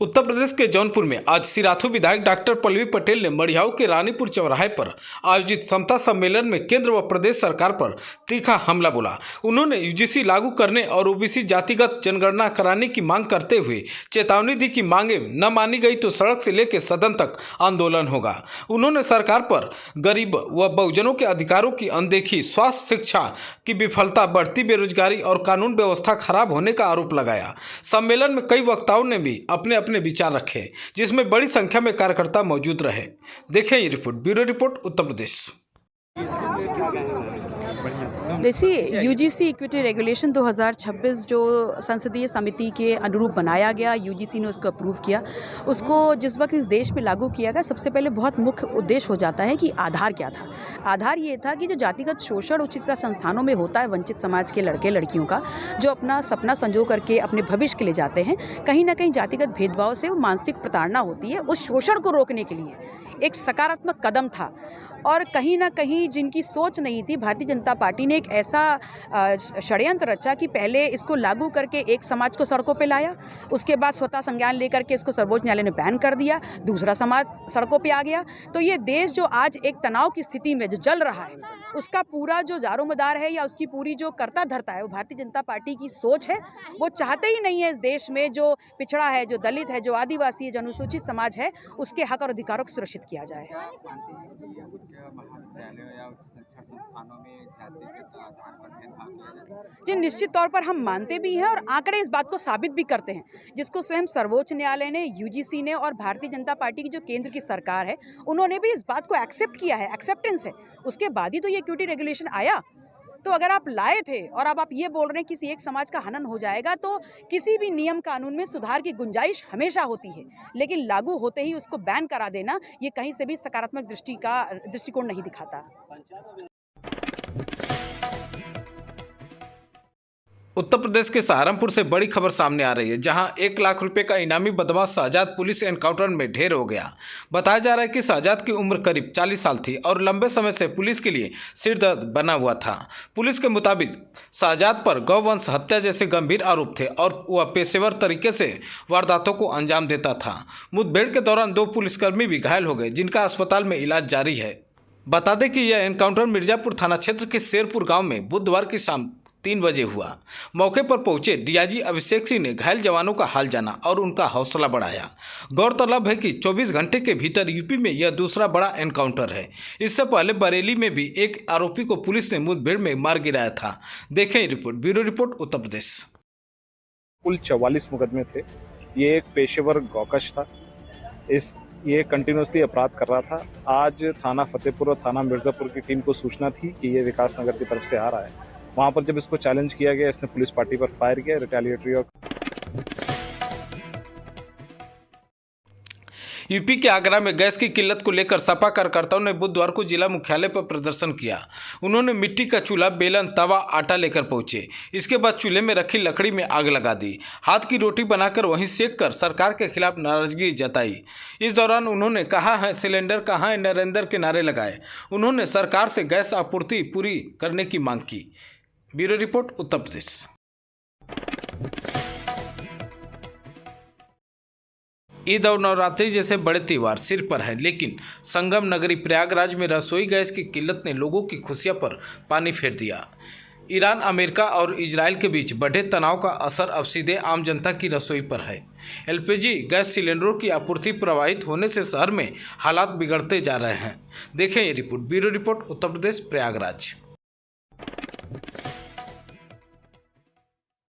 उत्तर प्रदेश के जौनपुर में आज सिराथू विधायक डॉक्टर पल्लवी पटेल ने मड़ियाऊ के रानीपुर चौराहे पर आयोजित समता सम्मेलन में केंद्र व प्रदेश सरकार पर तीखा हमला बोला। उन्होंने यूजीसी लागू करने और ओबीसी जातिगत जनगणना कराने की मांग करते हुए चेतावनी दी कि मांगे न मानी गई तो सड़क से लेकर सदन तक आंदोलन होगा। उन्होंने सरकार पर गरीब व बहुजनों के अधिकारों की अनदेखी, स्वास्थ्य शिक्षा की विफलता, बढ़ती बेरोजगारी और कानून व्यवस्था खराब होने का आरोप लगाया। सम्मेलन में कई वक्ताओं ने भी अपने विचार रखे, जिसमें बड़ी संख्या में कार्यकर्ता मौजूद रहे। देखें ये report, bureau report Uttar Pradesh. देखिए, यूजीसी इक्विटी रेगुलेशन 2026 जो संसदीय समिति के अनुरूप बनाया गया, यूजीसी ने उसको अप्रूव किया। उसको जिस वक्त इस देश में लागू किया गया, सबसे पहले बहुत मुख्य उद्देश्य हो जाता है कि आधार क्या था। आधार ये था कि जो जातिगत शोषण उच्च शिक्षा संस्थानों में होता है वंचित समाज के लड़के लड़कियों का, जो अपना सपना संजो करके अपने भविष्य के लिए जाते हैं, कहीं ना कहीं जातिगत भेदभाव से वो मानसिक प्रताड़ना होती है। उस शोषण को रोकने के लिए एक सकारात्मक कदम था। और कहीं ना कहीं जिनकी सोच नहीं थी, भारतीय जनता पार्टी ने एक ऐसा षड्यंत्र रचा कि पहले इसको लागू करके एक समाज को सड़कों पे लाया, उसके बाद स्वतः संज्ञान लेकर के इसको सर्वोच्च न्यायालय ने बैन कर दिया, दूसरा समाज सड़कों पे आ गया। तो ये देश जो आज एक तनाव की स्थिति में जो जल रहा है, उसका पूरा जो दारोमदार है या उसकी पूरी जो कर्ता धर्ता है, वो भारतीय जनता पार्टी की सोच है। वो चाहते ही नहीं है इस देश में जो पिछड़ा है, जो दलित है, जो आदिवासी है, जो अनुसूचित समाज है, उसके हक और अधिकारों को सुरक्षित किया जाए। महाविद्यालयों या उच्च शिक्षा संस्थानों में जातिगत आधार पर भेदभाव किया जाता है। जी, निश्चित तौर पर हम मानते भी हैं और आंकड़े इस बात को साबित भी करते हैं, जिसको स्वयं सर्वोच्च न्यायालय ने, यूजीसी ने और भारतीय जनता पार्टी की जो केंद्र की सरकार है, उन्होंने भी इस बात को एक्सेप्ट किया है, एक्सेप्टेंस है। उसके बाद ही तो ये इक्विटी रेगुलेशन आया। तो अगर आप लाए थे और अब आप ये बोल रहे हैं किसी एक समाज का हनन हो जाएगा, तो किसी भी नियम कानून में सुधार की गुंजाइश हमेशा होती है, लेकिन लागू होते ही उसको बैन करा देना ये कहीं से भी सकारात्मक दृष्टिकोण नहीं दिखाता। उत्तर प्रदेश के सहारनपुर से बड़ी खबर सामने आ रही है, जहां 1 लाख रुपए का इनामी बदमाश शहजाद पुलिस एनकाउंटर में ढेर हो गया। बताया जा रहा है कि शहजाद की उम्र करीब 40 साल थी और लंबे समय से पुलिस के लिए सिरदर्द बना हुआ था। पुलिस के मुताबिक शहजाद पर गौवंश हत्या जैसे गंभीर आरोप थे और वह पेशेवर तरीके से वारदातों को अंजाम देता था। मुठभेड़ के दौरान 2 पुलिसकर्मी भी घायल हो गए, जिनका अस्पताल में इलाज जारी है। बता दें कि यह एनकाउंटर मिर्जापुर थाना क्षेत्र के शेरपुर गाँव में बुधवार की शाम 3 बजे हुआ। मौके पर पहुंचे डीआईजी अभिषेक सिंह ने घायल जवानों का हाल जाना और उनका हौसला बढ़ाया। गौरतलब है कि 24 घंटे के भीतर यूपी में यह दूसरा बड़ा एनकाउंटर है। इससे पहले बरेली में भी एक आरोपी को पुलिस ने मुठभेड़ में मार गिराया था। देखें report, bureau report Uttar Pradesh. कुल 44 मुकदमे थे। ये एक पेशेवर गौकश था। ये कंटिन्यूसली अपराध कर रहा था। आज थाना फतेहपुर और थाना मिर्जापुर की टीम को सूचना थी कि ये विकास नगर की तरफ से आ रहा है। वहां पर जब इसको चैलेंज किया गया, इसने पुलिस पार्टी पर फायर किया, रिटेलिएटरी। और यूपी के आगरा में गैस की किल्लत को लेकर सपा कार्यकर्ताओं ने बुधवार को जिला मुख्यालय पर प्रदर्शन किया। उन्होंने मिट्टी का चूल्हा, बेलन, तवा, आटा लेकर पहुंचे। इसके बाद चूल्हे में रखी लकड़ी में आग लगा दी। हाथ की रोटी बनाकर वहीं सेक कर सरकार के खिलाफ नाराजगी जताई। इस दौरान उन्होंने कहा है सिलेंडर कहाँ है, नरेंद्र के नारे लगाए। उन्होंने सरकार से गैस आपूर्ति पूरी करने की मांग की। Bureau report Uttar Pradesh. ईद और नवरात्रि जैसे बड़े त्यौहार सिर पर हैं, लेकिन संगम नगरी प्रयागराज में रसोई गैस की किल्लत ने लोगों की खुशियां पर पानी फेर दिया। ईरान, अमेरिका और इजराइल के बीच बढ़े तनाव का असर अब सीधे आम जनता की रसोई पर है। एलपीजी गैस सिलेंडरों की आपूर्ति प्रभावित होने से शहर में हालात बिगड़ते जा रहे हैं। देखें ये report, bureau report Uttar Pradesh, Prayagraj.